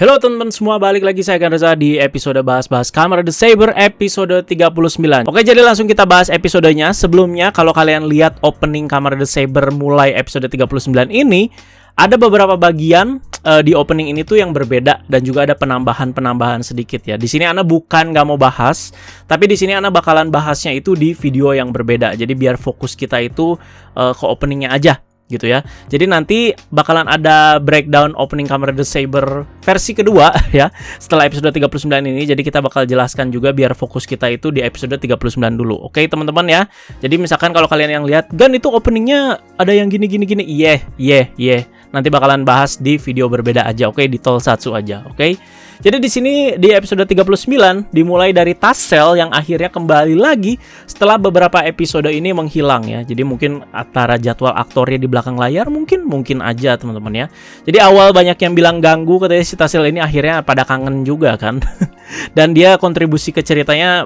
Halo teman-teman semua, balik lagi saya Gan Reza di episode bahas-bahas Kamen Rider Saber episode 39. Oke, jadi langsung kita bahas episodenya. Sebelumnya, kalau kalian lihat opening Kamen Rider Saber mulai episode 39 ini, ada beberapa bagian di opening ini tuh yang berbeda dan juga ada penambahan-penambahan sedikit ya. Di sini Ana bukan nggak mau bahas, tapi di sini Ana bakalan bahasnya itu di video yang berbeda. Jadi biar fokus kita itu ke openingnya aja gitu ya. Jadi nanti bakalan ada breakdown opening Kamen Rider Saber versi kedua ya setelah episode 39 ini. Jadi kita bakal jelaskan juga biar fokus kita itu di episode 39 dulu. Oke teman-teman ya. Jadi misalkan kalau kalian yang lihat, Gan itu openingnya ada yang gini. Iya. Nanti bakalan bahas di video berbeda aja. Oke, di Tokusatsu aja. Oke. Jadi di sini di episode 39 dimulai dari Tassel yang akhirnya kembali lagi setelah beberapa episode ini menghilang ya. Jadi mungkin antara jadwal aktornya di belakang layar mungkin aja teman-teman ya. Jadi awal banyak yang bilang ganggu, katanya si Tassel ini akhirnya pada kangen juga kan. Dan dia kontribusi ke ceritanya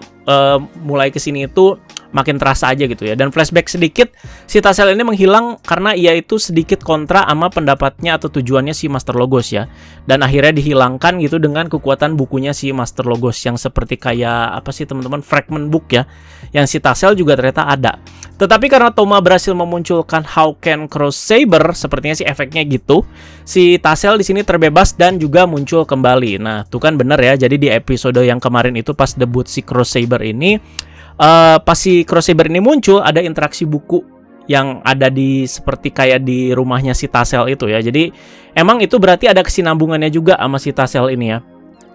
mulai kesini itu makin terasa aja gitu ya. Dan flashback sedikit, si Tassel ini menghilang karena ia itu sedikit kontra sama pendapatnya atau tujuannya si Master Logos ya. Dan akhirnya dihilangkan gitu dengan kekuatan bukunya si Master Logos yang seperti kayak apa sih teman-teman, fragment book ya. Yang si Tassel juga ternyata ada. Tetapi karena Toma berhasil memunculkan Hawken Cross Saber, sepertinya sih efeknya gitu, si Tassel di sini terbebas dan juga muncul kembali. Nah, tuh kan bener ya. Jadi di episode yang kemarin itu pas debut si Cross Saber ini, pas si Cross Saber ini muncul, ada interaksi buku yang ada di seperti kayak di rumahnya si Tassel itu ya. Jadi emang itu berarti ada kesinambungannya juga sama si Tassel ini ya.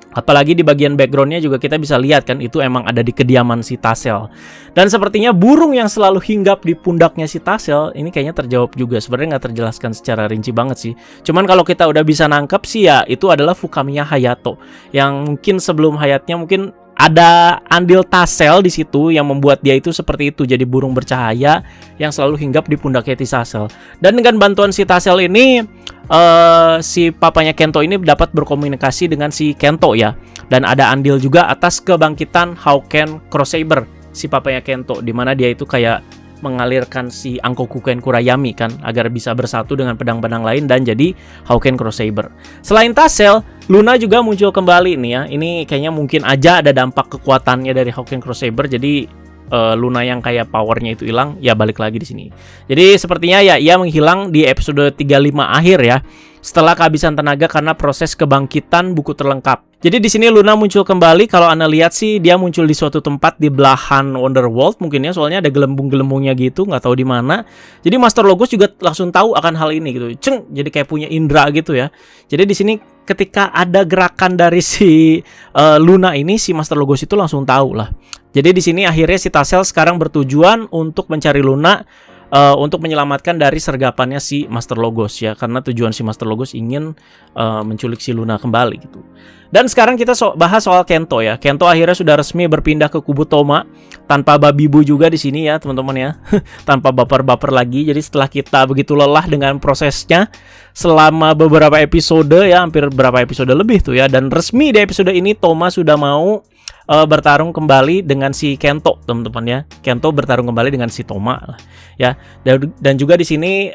Apalagi di bagian backgroundnya juga kita bisa lihat kan itu emang ada di kediaman si Tassel. Dan sepertinya burung yang selalu hinggap di pundaknya si Tassel ini kayaknya terjawab juga. Sebenarnya nggak terjelaskan secara rinci banget sih. Cuman kalau kita udah bisa nangkep sih ya itu adalah Fukamiya Hayato. Yang mungkin sebelum hayatnya mungkin ada andil Tassel di situ yang membuat dia itu seperti itu, jadi burung bercahaya yang selalu hinggap di pundaknya si Tassel. Dan dengan bantuan si Tassel ini, si papanya Kento ini dapat berkomunikasi dengan si Kento ya. Dan ada andil juga atas kebangkitan Hawken Cross Saber si papanya Kento, di mana dia itu kayak mengalirkan si Ankokuken Kurayami kan agar bisa bersatu dengan pedang-pedang lain dan jadi Hawken Cross Saber. Selain Tassel, Luna juga muncul kembali nih ya. Ini kayaknya mungkin aja ada dampak kekuatannya dari Hawken Cross Saber. Jadi Luna yang kayak powernya itu hilang, ya balik lagi di sini. Jadi sepertinya ya ia menghilang di episode 35 akhir ya. Setelah kehabisan tenaga karena proses kebangkitan buku terlengkap. Jadi di sini Luna muncul kembali. Kalau Anda lihat sih dia muncul di suatu tempat di belahan Wonderworld mungkin ya, soalnya ada gelembung-gelembungnya gitu, nggak tahu di mana. Jadi Master Logos juga langsung tahu akan hal ini gitu. Jadi kayak punya indera gitu ya. Jadi di sini ketika ada gerakan dari si Luna ini, si Master Logos itu langsung tahu lah. Jadi di sini akhirnya si Tassel sekarang bertujuan untuk mencari Luna untuk menyelamatkan dari sergapannya si Master Logos ya, karena tujuan si Master Logos ingin menculik si Luna kembali gitu. Dan sekarang kita bahas soal Kento ya. Kento akhirnya sudah resmi berpindah ke kubu Toma tanpa babi bu juga di sini ya teman-teman ya. Tanpa baper-baper lagi. Jadi setelah kita begitu lelah dengan prosesnya selama beberapa episode ya, hampir berapa episode lebih tuh ya, dan resmi di episode ini Toma sudah mau bertarung kembali dengan si Kento teman-teman ya. Kento bertarung kembali dengan si Toma ya. Dan juga di sini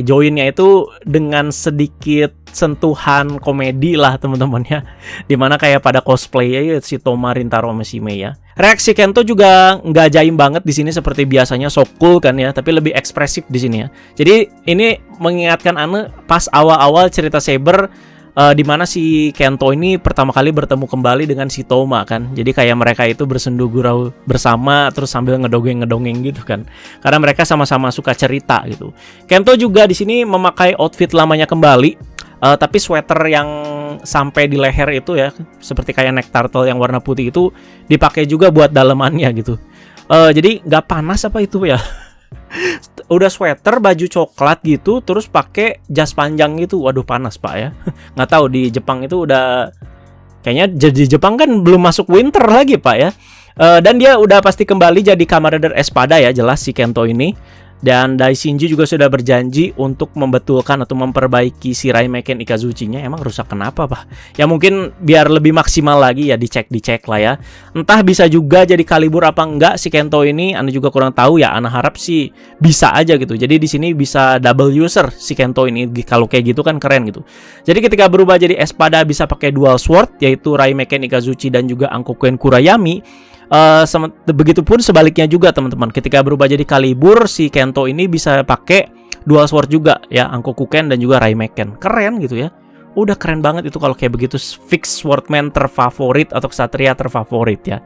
joinnya itu dengan sedikit sentuhan komedi lah teman-teman ya. Dimana kayak pada cosplay ya si Toma, Rintaro sama si Mei ya. Reaksi Kento juga nggak jaim banget di sini seperti biasanya, so cool kan ya, tapi lebih ekspresif di sini ya. Jadi ini mengingatkan Ane pas awal-awal cerita Saber, di mana si Kento ini pertama kali bertemu kembali dengan si Toma kan. Jadi kayak mereka itu bersendu gurau bersama terus sambil ngedongeng gitu kan. Karena mereka sama-sama suka cerita gitu. Kento juga di sini memakai outfit lamanya kembali. Tapi sweater yang sampai di leher itu ya, seperti kayak neck turtle yang warna putih itu dipakai juga buat dalemannya gitu. Jadi nggak panas apa itu ya? Udah sweater baju coklat gitu terus pakai jas panjang gitu. Waduh panas pak ya. Nggak tahu di Jepang itu udah kayaknya di Jepang kan belum masuk winter lagi pak ya. Dan dia udah pasti kembali jadi Kamen Rider Espada ya, jelas si Kento ini. Dan Daishinji juga sudah berjanji untuk membetulkan atau memperbaiki si Raimeken Ikazuchi-nya. Emang rusak kenapa, Pak? Ya mungkin biar lebih maksimal lagi ya, dicek lah ya. Entah bisa juga jadi kalibur apa enggak si Kento ini, Anda juga kurang tahu ya. Anda harap sih bisa aja gitu. Jadi di sini bisa double user si Kento ini. Kalau kayak gitu kan keren gitu. Jadi ketika berubah jadi Espada bisa pakai dual sword, yaitu Raimeken Ikazuchi dan juga Ankoken Kurayami. Begitupun sebaliknya juga teman-teman. Ketika berubah jadi kalibur, si Kento ini bisa pakai dual sword juga ya, Ankokuken dan juga Raimeken. Keren gitu ya. Udah keren banget itu kalau kayak begitu, fix swordman terfavorit atau ksatria terfavorit ya.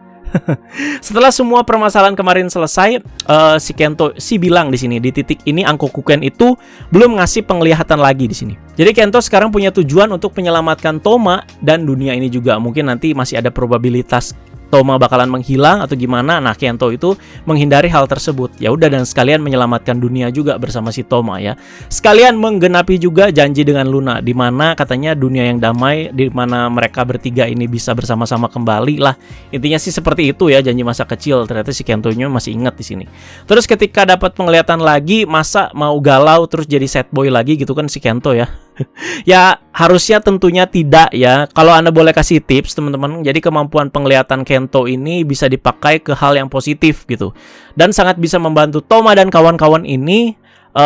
Setelah semua permasalahan kemarin selesai, si Kento bilang di sini di titik ini Ankokuken itu belum ngasih penglihatan lagi di sini. Jadi Kento sekarang punya tujuan untuk menyelamatkan Toma dan dunia ini juga. Mungkin nanti masih ada probabilitas Toma bakalan menghilang atau gimana. Nah, Kento itu menghindari hal tersebut. Ya udah, dan sekalian menyelamatkan dunia juga bersama si Toma ya. Sekalian menggenapi juga janji dengan Luna, di mana katanya dunia yang damai, di mana mereka bertiga ini bisa bersama-sama kembali lah. Intinya sih seperti itu ya, janji masa kecil. Ternyata si Kentonya masih ingat di sini. Terus ketika dapat penglihatan lagi, masa mau galau terus jadi sad boy lagi gitu kan si Kento ya. Ya harusnya tentunya tidak ya. Kalau Anda boleh kasih tips teman-teman, jadi kemampuan penglihatan Kento ini bisa dipakai ke hal yang positif gitu, dan sangat bisa membantu Toma dan kawan-kawan ini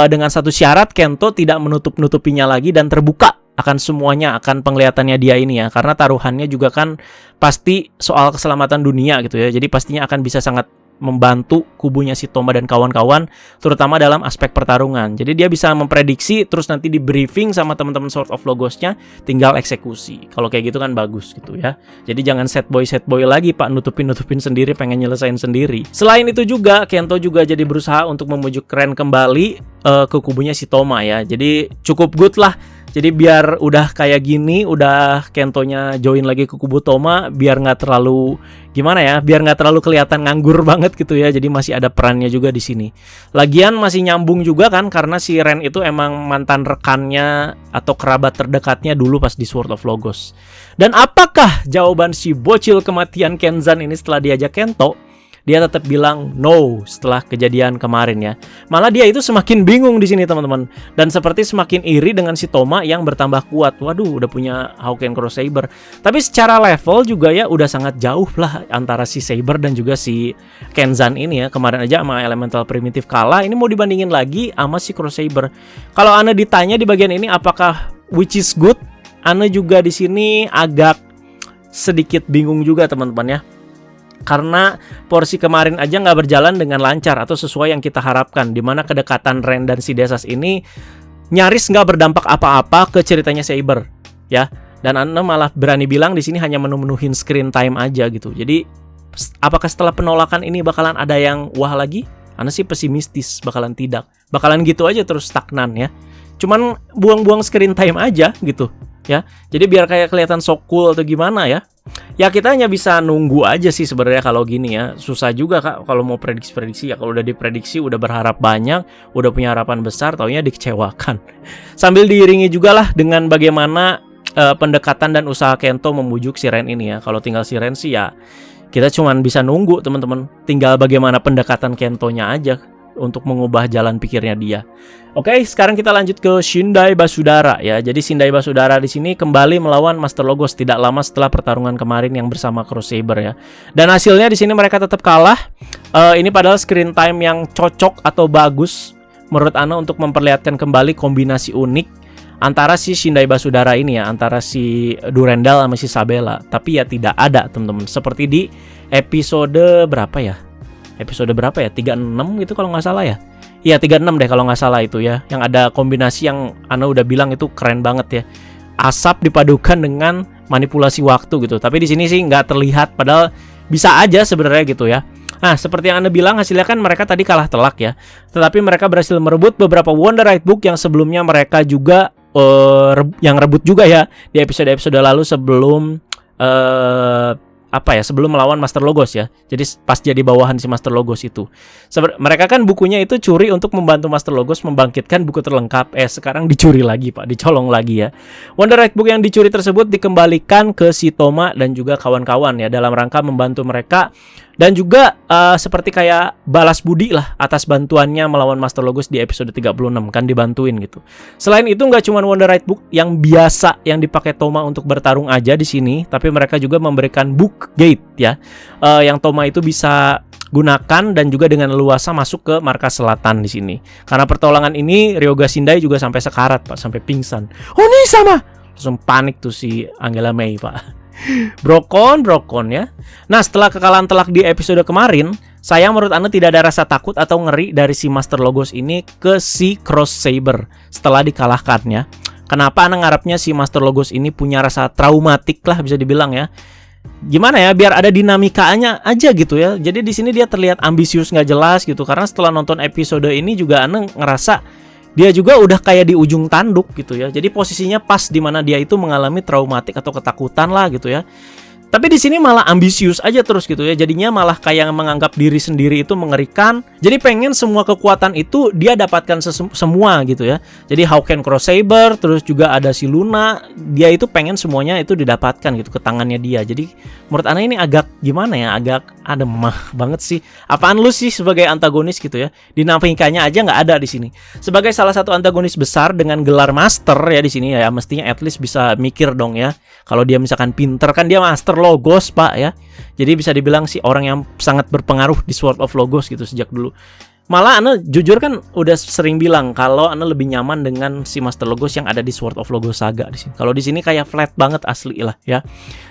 dengan satu syarat, Kento tidak menutup-nutupinya lagi dan terbuka akan semuanya, akan penglihatannya dia ini ya, karena taruhannya juga kan pasti soal keselamatan dunia gitu ya. Jadi pastinya akan bisa sangat membantu kubunya si Toma dan kawan-kawan, terutama dalam aspek pertarungan. Jadi dia bisa memprediksi, terus nanti di briefing sama teman-teman Sword of Logos-nya, tinggal eksekusi. Kalau kayak gitu kan bagus gitu ya. Jadi jangan set boy lagi Pak, nutupin sendiri, pengen nyelesain sendiri. Selain itu juga Kento juga jadi berusaha untuk memujuk Ren kembali ke kubunya si Toma ya. Jadi cukup good lah. Jadi biar udah kayak gini, udah Kentonya join lagi ke kubu Toma, biar nggak terlalu gimana ya, biar nggak terlalu kelihatan nganggur banget gitu ya. Jadi masih ada perannya juga di sini. Lagian masih nyambung juga kan, karena si Ren itu emang mantan rekannya atau kerabat terdekatnya dulu pas di Sword of Logos. Dan apakah jawaban si bocil kematian Kenzan ini setelah diajak Kento? Dia tetap bilang no setelah kejadian kemarin ya. Malah dia itu semakin bingung di sini teman-teman, dan seperti semakin iri dengan si Toma yang bertambah kuat. Waduh, udah punya Hawken Cross Saber. Tapi secara level juga ya udah sangat jauh lah antara si Saber dan juga si Kenzan ini ya. Kemarin aja sama Elemental Primitive kalah, ini mau dibandingin lagi sama si Cross Saber. Kalau Anda ditanya di bagian ini apakah which is good, Anda juga di sini agak sedikit bingung juga teman-teman ya. Karena porsi kemarin aja nggak berjalan dengan lancar atau sesuai yang kita harapkan, dimana kedekatan Ren dan si Desas ini nyaris nggak berdampak apa-apa ke ceritanya Saber ya. Dan Anda malah berani bilang di sini hanya memenuhin screen time aja gitu. Jadi apakah setelah penolakan ini bakalan ada yang wah lagi? Anda sih pesimistis bakalan tidak, bakalan gitu aja terus stagnan ya. Cuman buang-buang screen time aja gitu ya. Jadi biar kayak kelihatan so cool atau gimana ya. Ya kita hanya bisa nunggu aja sih sebenarnya kalau gini ya. Susah juga Kak kalau mau prediksi ya. Kalau udah diprediksi udah berharap banyak, udah punya harapan besar, taunya dikecewakan. Sambil diiringi juga lah dengan bagaimana pendekatan dan usaha Kento memujuk si Ren ini ya. Kalau tinggal si Ren sih ya kita cuman bisa nunggu teman-teman. Tinggal bagaimana pendekatan Kentonya aja untuk mengubah jalan pikirnya dia. Oke, sekarang kita lanjut ke Shindai Basudara ya. Jadi Shindai Basudara di sini kembali melawan Master Logos tidak lama setelah pertarungan kemarin yang bersama Cross Saber ya. Dan hasilnya di sini mereka tetap kalah. Ini padahal screen time yang cocok atau bagus menurut Ana untuk memperlihatkan kembali kombinasi unik antara si Shindai Basudara ini ya, antara si Durendal sama si Sabella. Tapi ya tidak ada teman-teman. Seperti di episode berapa ya? Episode berapa ya? 36 gitu kalau nggak salah ya. Iya 36 deh kalau nggak salah itu ya. Yang ada kombinasi yang Ana udah bilang itu keren banget ya. Asap dipadukan dengan manipulasi waktu gitu. Tapi di sini sih nggak terlihat. Padahal bisa aja sebenarnya gitu ya. Nah seperti yang Anda bilang hasilnya kan mereka tadi kalah telak ya. Tetapi mereka berhasil merebut beberapa Wonderite Book yang sebelumnya mereka juga yang rebut juga ya di episode-episode lalu sebelum sebelum melawan Master Logos ya. Jadi pas jadi bawahan si Master Logos itu. Mereka kan bukunya itu curi untuk membantu Master Logos membangkitkan buku terlengkap. Sekarang dicuri lagi Pak, dicolong lagi ya. Wonderite Book yang dicuri tersebut dikembalikan ke si Toma dan juga kawan-kawan ya, dalam rangka membantu mereka Dan juga seperti kayak balas budi lah atas bantuannya melawan Master Logos di episode 36, kan dibantuin gitu. Selain itu nggak cuma Wonderite Book yang biasa yang dipakai Toma untuk bertarung aja di sini, tapi mereka juga memberikan Book Gate ya, yang Toma itu bisa gunakan dan juga dengan leluasa masuk ke markas selatan di sini. Karena pertolongan ini Ryoga Shindai juga sampai sekarat Pak, sampai pingsan. Oh nih sama, langsung panik tuh si Angela May Pak. Brokon ya. Nah, setelah kekalahan telak di episode kemarin, saya menurut Anda tidak ada rasa takut atau ngeri dari si Master Logos ini ke si Cross Saber setelah dikalahkan ya. Kenapa Anda ngarepnya si Master Logos ini punya rasa traumatik lah bisa dibilang ya. Gimana ya, biar ada dinamikanya aja gitu ya. Jadi di sini dia terlihat ambisius nggak jelas gitu. Karena setelah nonton episode ini juga Anda ngerasa dia juga udah kayak di ujung tanduk gitu ya. Jadi posisinya pas di mana dia itu mengalami traumatik atau ketakutan lah gitu ya. Tapi di sini malah ambisius aja terus gitu ya. Jadinya malah kayak menganggap diri sendiri itu mengerikan. Jadi pengen semua kekuatan itu dia dapatkan semua gitu ya. Jadi Hawken Cross Saber, terus juga ada si Luna, dia itu pengen semuanya itu didapatkan gitu ke tangannya dia. Jadi menurut Ana ini agak gimana ya? Agak ademah banget sih. Apaan lu sih sebagai antagonis gitu ya? Dinamikanya aja nggak ada di sini. Sebagai salah satu antagonis besar dengan gelar master ya di sini ya, mestinya at least bisa mikir dong ya. Kalau dia misalkan pinter, kan dia Master Logos Pak ya. Jadi bisa dibilang sih orang yang sangat berpengaruh di Sword of Logos gitu sejak dulu. Malah Ana jujur kan udah sering bilang kalau Ana lebih nyaman dengan si Master Logos yang ada di Sword of Logos Saga di sini. Kalau di sini kayak flat banget asli lah ya.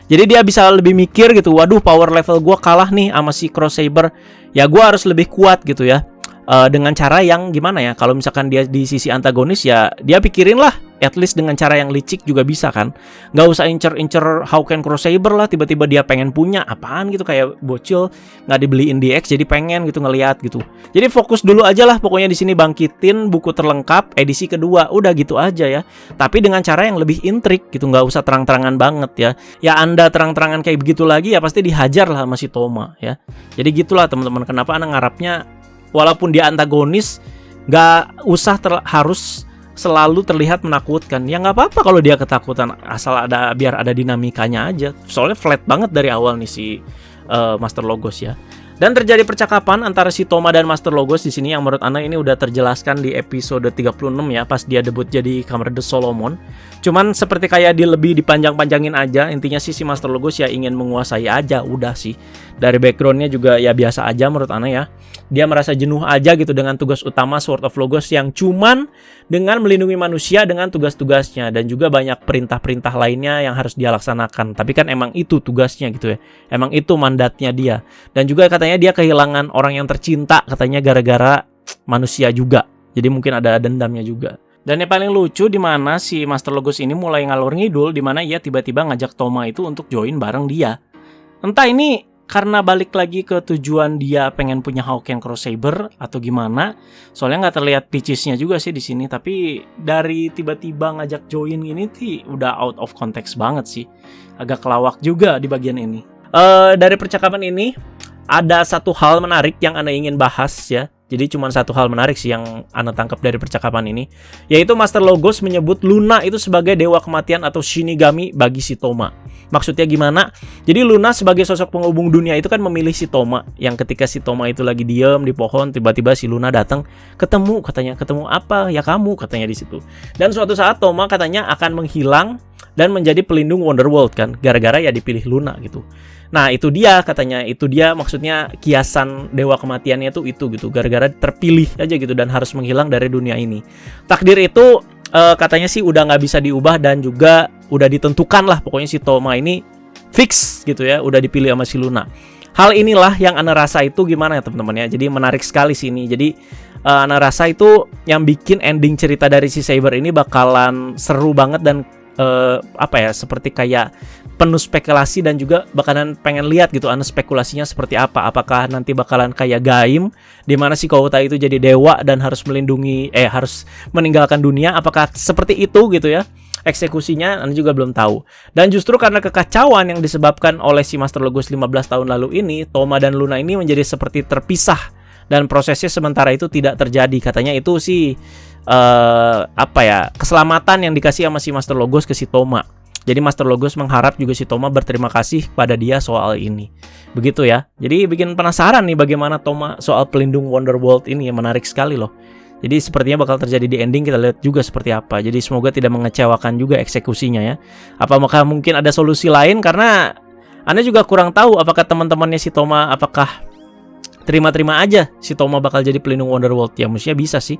Jadi dia bisa lebih mikir gitu. Waduh, power level gua kalah nih sama si Cross Saber. Ya gua harus lebih kuat gitu ya. Dengan cara yang gimana ya? Kalau misalkan dia di sisi antagonis ya dia pikirin lah, at least dengan cara yang licik juga bisa kan. Nggak usah incer Hawken Cross Saber lah, tiba-tiba dia pengen punya apaan gitu kayak bocil nggak dibeliin DX jadi pengen gitu ngelihat gitu. Jadi fokus dulu aja lah pokoknya di sini, bangkitin buku terlengkap edisi kedua, udah gitu aja ya. Tapi dengan cara yang lebih intrik gitu, nggak usah terang-terangan banget ya. Ya Anda terang-terangan kayak begitu lagi ya pasti dihajar lah sama si Toma ya. Jadi gitulah teman-teman, kenapa Anda ngarapnya walaupun dia antagonis, nggak usah harus selalu terlihat menakutkan. Ya nggak apa-apa kalau dia ketakutan, asal ada biar ada dinamikanya aja. Soalnya flat banget dari awal nih si Master Logos ya. Dan terjadi percakapan antara si Toma dan Master Logos di sini yang menurut Ana ini udah terjelaskan di episode 36 ya, pas dia debut jadi Kamen Rider Solomon. Cuman seperti kayak lebih dipanjang-panjangin aja. Intinya sih si Master Logos ya ingin menguasai aja, udah sih. Dari backgroundnya juga ya biasa aja menurut Ana ya. Dia merasa jenuh aja gitu dengan tugas utama Sword of Logos yang cuman dengan melindungi manusia dengan tugas-tugasnya, dan juga banyak perintah-perintah lainnya yang harus dia laksanakan. Tapi kan emang itu tugasnya gitu ya. Emang itu mandatnya dia. Dan juga katanya dia kehilangan orang yang tercinta katanya gara-gara manusia juga. Jadi mungkin ada dendamnya juga. Dan yang paling lucu di mana si Master Logos ini mulai ngalor ngidul, di mana ia tiba-tiba ngajak Toma itu untuk join bareng dia. Entah ini karena balik lagi ke tujuan dia pengen punya Hawken Cross Saber atau gimana. Soalnya nggak terlihat Peaches-nya juga sih di sini. Tapi dari tiba-tiba ngajak join ini sih udah out of context banget sih. Agak kelawak juga di bagian ini. Dari percakapan ini ada satu hal menarik yang Anda ingin bahas ya. Jadi cuma satu hal menarik sih yang Anda tangkap dari percakapan ini, yaitu Master Logos menyebut Luna itu sebagai dewa kematian atau Shinigami bagi si Toma. Maksudnya gimana? Jadi Luna sebagai sosok penghubung dunia itu kan memilih si Toma, yang ketika si Toma itu lagi diem di pohon, tiba-tiba si Luna datang, ketemu katanya, ketemu apa? Ya kamu katanya di situ. Dan suatu saat Toma katanya akan menghilang dan menjadi pelindung Wonderworld kan, gara-gara ya dipilih Luna gitu. Nah itu dia katanya, itu dia maksudnya kiasan dewa kematiannya tuh itu gitu, gara-gara terpilih aja gitu dan harus menghilang dari dunia ini. Takdir itu katanya sih udah nggak bisa diubah dan juga udah ditentukan lah, pokoknya si Toma ini fix gitu ya, udah dipilih sama si Luna. Hal inilah yang Ana rasa itu gimana ya teman-teman ya, jadi menarik sekali sih ini. Jadi Ana rasa itu yang bikin ending cerita dari si Saber ini bakalan seru banget dan seperti kayak penuh spekulasi, dan juga bakalan pengen lihat gitu Ana spekulasinya seperti apa. Apakah nanti bakalan kayak Gaim di mana si Kouta itu jadi dewa dan harus melindungi harus meninggalkan dunia, apakah seperti itu gitu ya eksekusinya, Ana juga belum tahu. Dan justru karena kekacauan yang disebabkan oleh si Master Logos 15 tahun lalu ini, Toma dan Luna ini menjadi seperti terpisah dan prosesnya sementara itu tidak terjadi. Katanya itu sih keselamatan yang dikasih sama si Master Logos ke si Toma. Jadi Master Logos mengharap juga si Toma berterima kasih pada dia soal ini. Begitu ya. Jadi bikin penasaran nih bagaimana Toma soal pelindung Wonderworld ini, ya menarik sekali loh. Jadi sepertinya bakal terjadi di ending, kita lihat juga seperti apa. Jadi semoga tidak mengecewakan juga eksekusinya ya. Apakah mungkin ada solusi lain, karena Anda juga kurang tahu apakah teman-temannya si Toma apakah terima-terima aja si Toma bakal jadi pelindung Wonderworld. Ya mestinya bisa sih.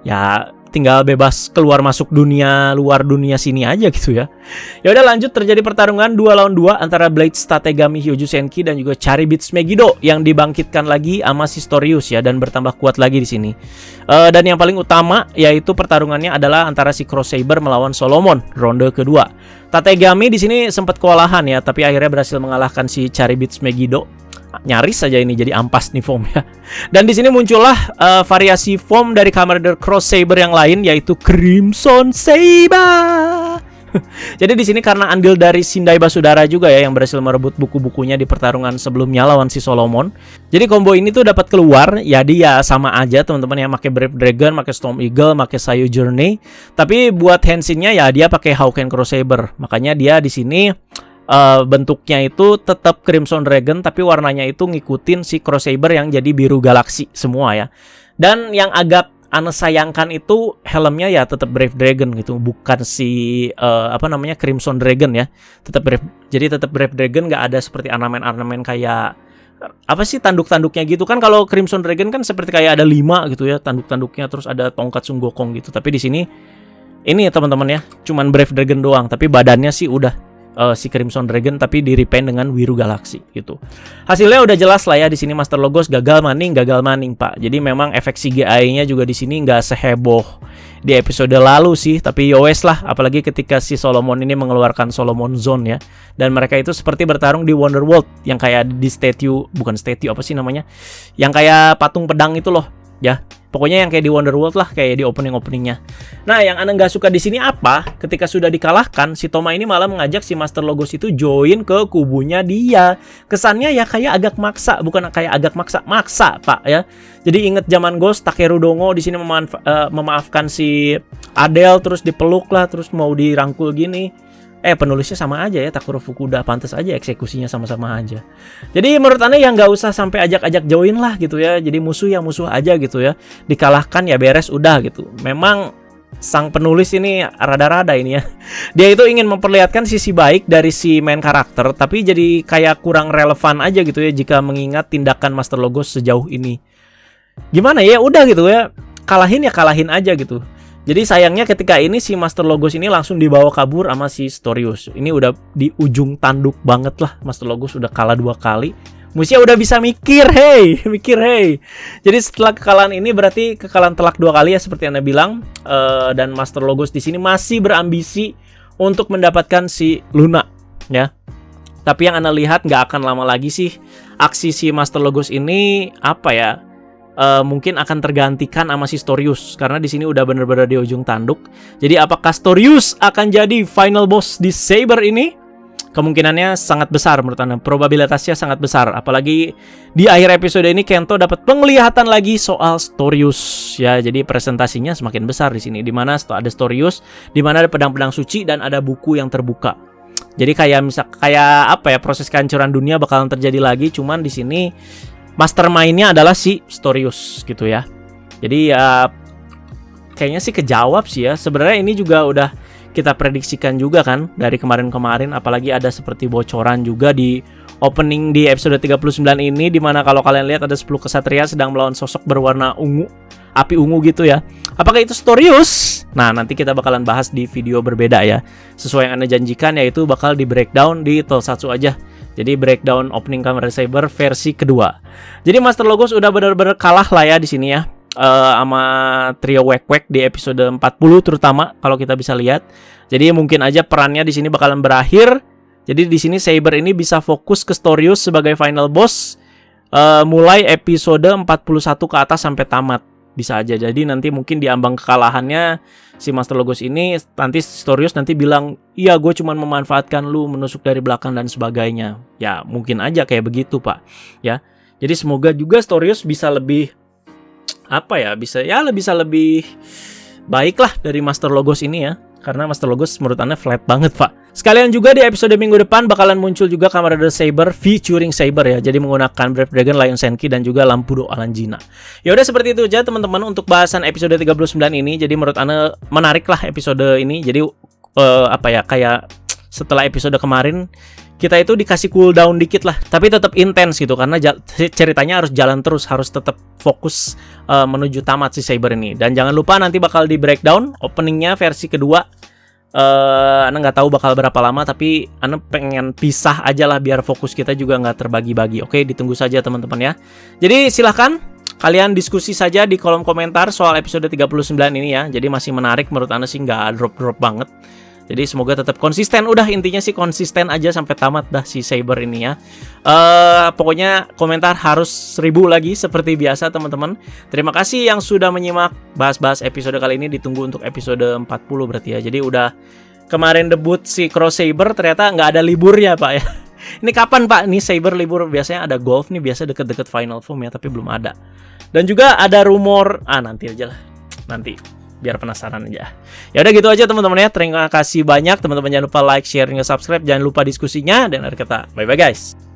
Ya tinggal bebas keluar masuk dunia, luar dunia sini aja gitu ya. Ya udah, lanjut, terjadi pertarungan 2 lawan 2 antara Blades Tategami Hyouju Senki dan juga Charybdis Megiddo yang dibangkitkan lagi sama Sistorius ya, dan bertambah kuat lagi di sini. Dan yang paling utama yaitu pertarungannya adalah antara si Cross Saber melawan Solomon ronde kedua. Tategami di sini sempat kewalahan ya, tapi akhirnya berhasil mengalahkan si Charybdis Megiddo. Nyaris saja ini jadi ampas nih foam ya. Dan di sini muncullah variasi foam dari Kamen Rider Cross Saber yang lain, yaitu Crimson Saber. Jadi di sini karena andil dari Shindai Basudara juga ya, yang berhasil merebut buku-bukunya di pertarungan sebelumnya lawan si Solomon. Jadi combo ini tuh dapat keluar, ya dia sama aja teman-teman, yang pakai Brave Dragon, pakai Storm Eagle, pakai Sayu Journey. Tapi buat Henshin-nya ya dia pakai Hawken Cross Saber. Makanya dia di sini bentuknya itu tetap Crimson Dragon, tapi warnanya itu ngikutin si Cross Saber yang jadi biru galaksi semua ya. Dan yang agak Ane sayangkan itu helmnya ya tetap Brave Dragon gitu, bukan si Crimson Dragon ya. Jadi tetap Brave Dragon, nggak ada seperti ornamen-ornamen kayak apa sih tanduk-tanduknya gitu kan. Kalau Crimson Dragon kan seperti kayak ada 5 gitu ya tanduk-tanduknya, terus ada tongkat Sun Gokong gitu. Tapi di sini ini ya teman-teman ya, cuman Brave Dragon doang, tapi badannya sih udah si Crimson Dragon tapi di repaint dengan Wiru Galaxy gitu. Hasilnya udah jelas lah ya, di sini Master Logos gagal maning Pak. Jadi memang efek CGI-nya juga di sini nggak seheboh di episode lalu sih, tapi yowes lah, apalagi ketika si Solomon ini mengeluarkan Solomon Zone ya. Dan mereka itu seperti bertarung di Wonderworld yang kayak di bukan statue apa sih namanya? Yang kayak patung pedang itu loh, ya. Pokoknya yang kayak di Wonderworld lah, kayak di opening-openingnya. Nah, yang Anda nggak suka di sini apa? Ketika sudah dikalahkan, si Toma ini malah mengajak si Master Logos itu join ke kubunya dia. Kesannya ya kayak agak maksa, bukan kayak agak maksa Pak ya. Jadi inget zaman Ghost, Takeru Dongo di sini memaafkan si Adele, terus dipeluk lah, terus mau dirangkul gini. Penulisnya sama aja ya, Takuro Fukuda, pantas aja eksekusinya sama-sama aja. Jadi menurut Anda yang nggak usah sampai ajak-ajak join lah gitu ya. Jadi musuh aja gitu ya. Dikalahkan ya beres udah gitu. Memang sang penulis ini rada-rada ini ya. Dia itu ingin memperlihatkan sisi baik dari si main karakter, tapi jadi kayak kurang relevan aja gitu ya jika mengingat tindakan Master Logos sejauh ini. Gimana ya, udah gitu ya. Kalahin aja gitu. Jadi sayangnya ketika ini si Master Logos ini langsung dibawa kabur sama si Storius. Ini udah di ujung tanduk banget lah, Master Logos udah kalah 2 kali. Musia udah bisa mikir, hey. Jadi setelah kekalahan ini berarti kekalahan telak 2 kali ya seperti Anda bilang. Dan Master Logos di sini masih berambisi untuk mendapatkan si Luna, ya. Tapi yang Anda lihat nggak akan lama lagi sih aksi si Master Logos ini mungkin akan tergantikan sama si Storius, karena di sini udah bener-bener di ujung tanduk. Jadi apakah Storius akan jadi final boss di Saber ini? Kemungkinannya sangat besar menurut Anda, probabilitasnya sangat besar. Apalagi di akhir episode ini Kento dapat penglihatan lagi soal Storius ya. Jadi presentasinya semakin besar di sini, di mana ada Storius, di mana ada pedang-pedang suci dan ada buku yang terbuka. Jadi kayak proses kehancuran dunia bakalan terjadi lagi, cuman di sini mastermind-nya adalah si Storius gitu ya. Jadi ya kayaknya sih kejawab sih ya. Sebenarnya ini juga udah kita prediksikan juga kan dari kemarin-kemarin, apalagi ada seperti bocoran juga di opening di episode 39 ini, dimana kalau kalian lihat ada 10 kesatria sedang melawan sosok berwarna ungu, api ungu gitu ya. Apakah itu Storius? Nah, nanti kita bakalan bahas di video berbeda ya. Sesuai yang Anda janjikan, yaitu bakal di breakdown di Tokusatsu aja. Jadi breakdown opening Kamen Rider Saber versi kedua. Jadi Master Logos udah benar-benar kalah lah ya di sini ya. Sama trio Wek-Wek di episode 40 terutama kalau kita bisa lihat. Jadi mungkin aja perannya di sini bakalan berakhir. Jadi di sini Saber ini bisa fokus ke Storius sebagai final boss mulai episode 41 ke atas sampai tamat. Bisa aja. Jadi nanti mungkin di ambang kekalahannya si Master Logos ini, nanti Storius nanti bilang, "Iya, gue cuma memanfaatkan lu, menusuk dari belakang dan sebagainya." Ya, mungkin aja kayak begitu, Pak. Ya. Jadi semoga juga Storius bisa lebih bisa lebih baik lah dari Master Logos ini ya. Karena Master Logos menurut Anda flat banget, Pak. Sekalian juga di episode minggu depan bakalan muncul juga Kamen Rider Saber featuring Saber ya. Jadi menggunakan Brave Dragon, Lion Senki, dan juga Lampudo Alanjina. Ya udah seperti itu aja teman-teman untuk bahasan episode 39 ini. Jadi menurut Anda menarik lah episode ini. Jadi kayak setelah episode kemarin kita itu dikasih cooldown dikit lah, tapi tetap intens gitu karena ceritanya harus jalan terus, harus tetap fokus menuju tamat si Saber ini. Dan jangan lupa nanti bakal di breakdown openingnya versi kedua. Anda nggak tahu bakal berapa lama, tapi Anda pengen pisah aja lah biar fokus kita juga nggak terbagi-bagi. Oke, ditunggu saja teman-teman ya. Jadi silahkan kalian diskusi saja di kolom komentar soal episode 39 ini ya. Jadi masih menarik menurut Anda sih, nggak drop-drop banget. Jadi semoga tetap konsisten. Udah intinya sih konsisten aja sampai tamat dah si Saber ini ya. Pokoknya komentar harus 1000 lagi seperti biasa teman-teman. Terima kasih yang sudah menyimak bahas-bahas episode kali ini. Ditunggu untuk episode 40 berarti ya. Jadi udah kemarin debut si Cross Saber, ternyata nggak ada libur ya Pak ya. Ini kapan Pak nih Saber libur? Biasanya ada golf nih, biasa deket-deket Final Form ya, tapi belum ada. Dan juga ada rumor, nanti aja lah. Nanti biar penasaran aja. Ya udah gitu aja teman-teman ya. Terima kasih banyak teman-teman, jangan lupa like, share, dan subscribe. Jangan lupa diskusinya, dan akhir kata bye bye guys.